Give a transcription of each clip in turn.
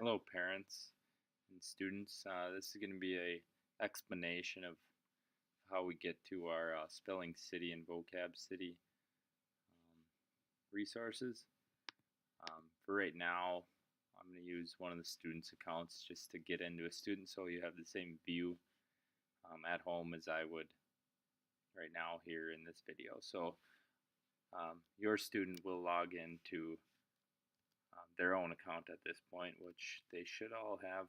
Hello, parents and students. This is going to be a explanation of how we get to our Spelling City and Vocab City resources. For right now, I'm going to use one of the students' accounts just to get into a student, so you have the same view at home as I would right now here in this video. So your student will log into their own account at this point, which they should all have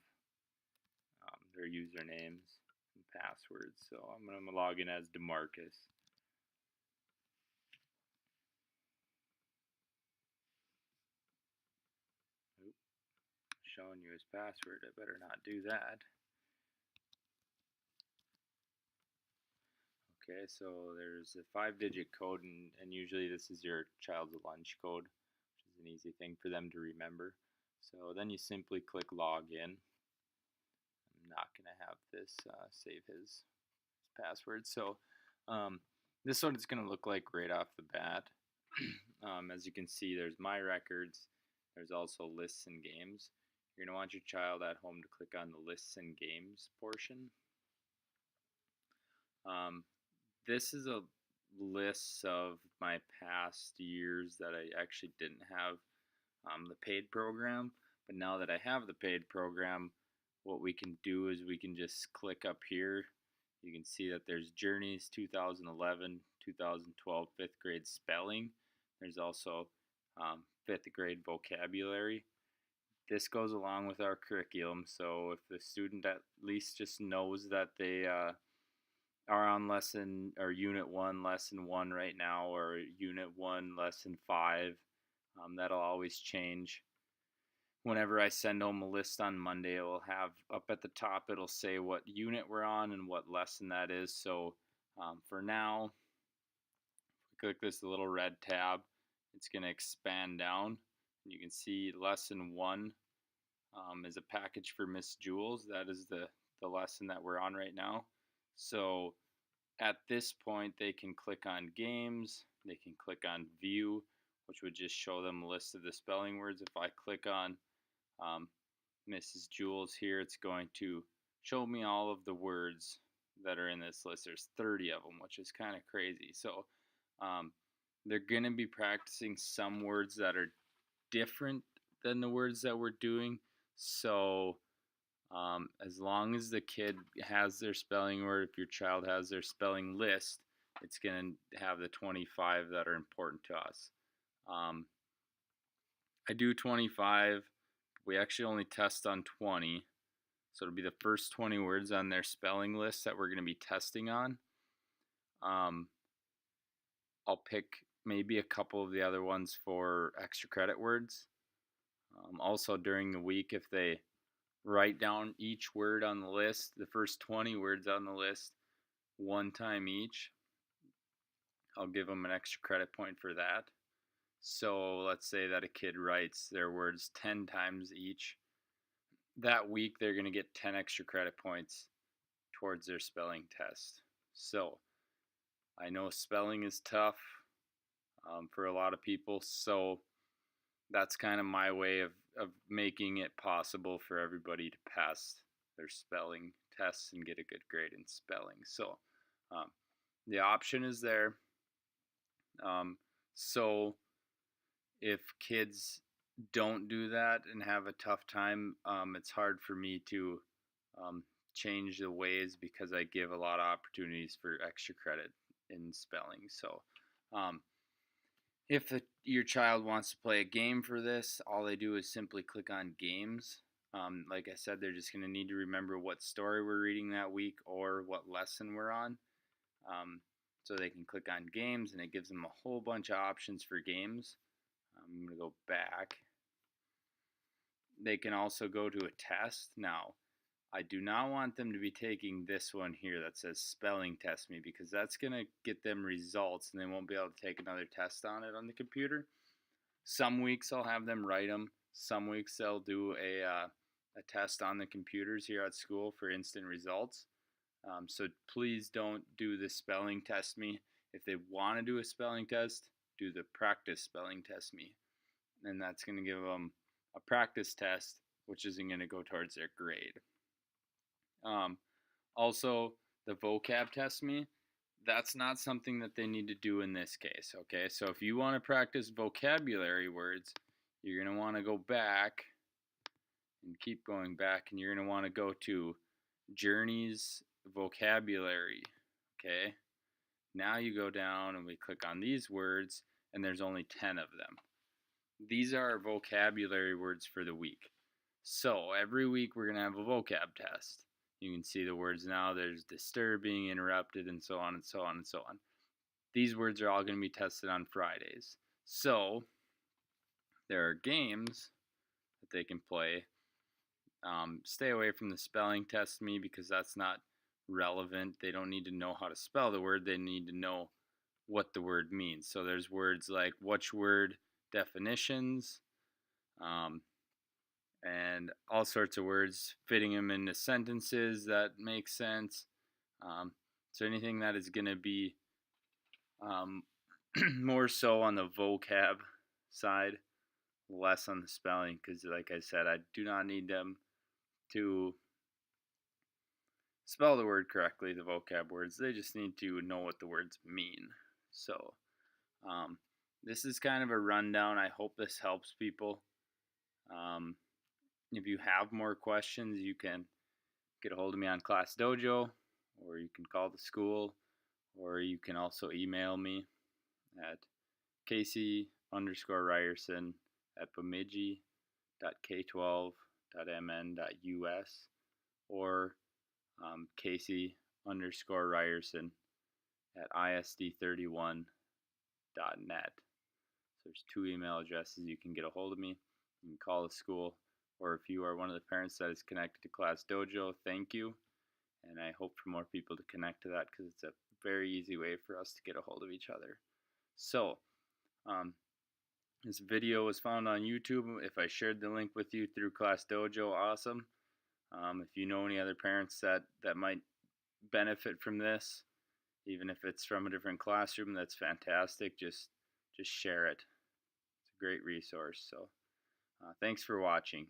their usernames and passwords. So I'm going to log in as DeMarcus. Oop, showing you his password. I better not do that. Okay, so there's a 5-digit code, and usually this is your child's lunch code, which is an easy thing for them to remember. So then you simply click login. I'm not going to have this save his password. So this is what it's going to look like right off the bat. As you can see, there's my records. There's also lists and games. You're going to want your child at home to click on the lists and games portion. This is a list of my past years that I actually didn't have the paid program. But now that I have the paid program, what we can do is we can just click up here. You can see that there's Journeys 2011, 2012 5th grade spelling. There's also 5th grade vocabulary. This goes along with our curriculum, so if the student at least just knows that they are on lesson or unit 1, lesson 1 right now, or unit 1, lesson 5, that'll always change. Whenever I send home a list on Monday, it will have up at the top, it'll say what unit we're on and what lesson that is. So for now, if we click this little red tab, it's going to expand down. You can see lesson 1 is a package for Miss Jules. That is the lesson that we're on right now. So at this point, they can click on games, they can click on view, which would just show them a list of the spelling words. If I click on Mrs. Jules here, it's going to show me all of the words that are in this list. There's 30 of them, which is kind of crazy. So they're going to be practicing some words that are different than the words that we're doing. So as long as the kid has their spelling word, if your child has their spelling list, it's going to have the 25 that are important to us. I do 25. We actually only test on 20. So it'll be the first 20 words on their spelling list that we're going to be testing on. I'll pick maybe a couple of the other ones for extra credit words. Also during the week, if they write down each word on the list, the first 20 words on the list, one time each, I'll give them an extra credit point for that. So let's say that a kid writes their words 10 times each. That week they're going to get 10 extra credit points towards their spelling test. So I know spelling is tough for a lot of people, so that's kind of my way of making it possible for everybody to pass their spelling tests and get a good grade in spelling. So the option is there. So if kids don't do that and have a tough time, it's hard for me to change the ways because I give a lot of opportunities for extra credit in spelling. So if your child wants to play a game for this, all they do is simply click on games. Like I said, they're just going to need to remember what story we're reading that week or what lesson we're on. So they can click on games, and it gives them a whole bunch of options for games. I'm going to go back. They can also go to a test. Now, I do not want them to be taking this one here that says spelling test me, because that's going to get them results and they won't be able to take another test on it on the computer. Some weeks I'll have them write them. Some weeks they'll do a test on the computers here at school for instant results. So please don't do the spelling test me. If they want to do a spelling test, do the practice spelling test me. And that's going to give them a practice test which isn't going to go towards their grade. Also, the vocab test me, that's not something that they need to do in this case, okay? So if you want to practice vocabulary words, you're going to want to go back and keep going back, and you're going to want to go to Journeys Vocabulary, okay? Now you go down and we click on these words, and there's only 10 of them. These are our vocabulary words for the week. So every week we're going to have a vocab test. You can see the words now. There's disturbing, interrupted, and so on and so on and so on. These words are all going to be tested on Fridays. So there are games that they can play. Stay away from the spelling test me because that's not relevant. They don't need to know how to spell the word. They need to know what the word means. So there's words like which word definitions, and all sorts of words, fitting them into sentences that make sense. So anything that is going to be more so on the vocab side, less on the spelling, because like I said, I do not need them to spell the word correctly, the vocab words. They just need to know what the words mean. So this is kind of a rundown. I hope this helps people. If you have more questions, you can get a hold of me on Class Dojo, or you can call the school, or you can also email me at casey_Reierson@bemidji.k12.mn.us, or casey_Reierson@isd31.net. So there's 2 email addresses you can get a hold of me. You can call the school, or if you are one of the parents that is connected to Class Dojo, thank you. And I hope for more people to connect to that because it's a very easy way for us to get a hold of each other. So, this video was found on YouTube. If I shared the link with you through Class Dojo, awesome. If you know any other parents that might benefit from this, even if it's from a different classroom, that's fantastic. Just share it. It's a great resource. So, thanks for watching.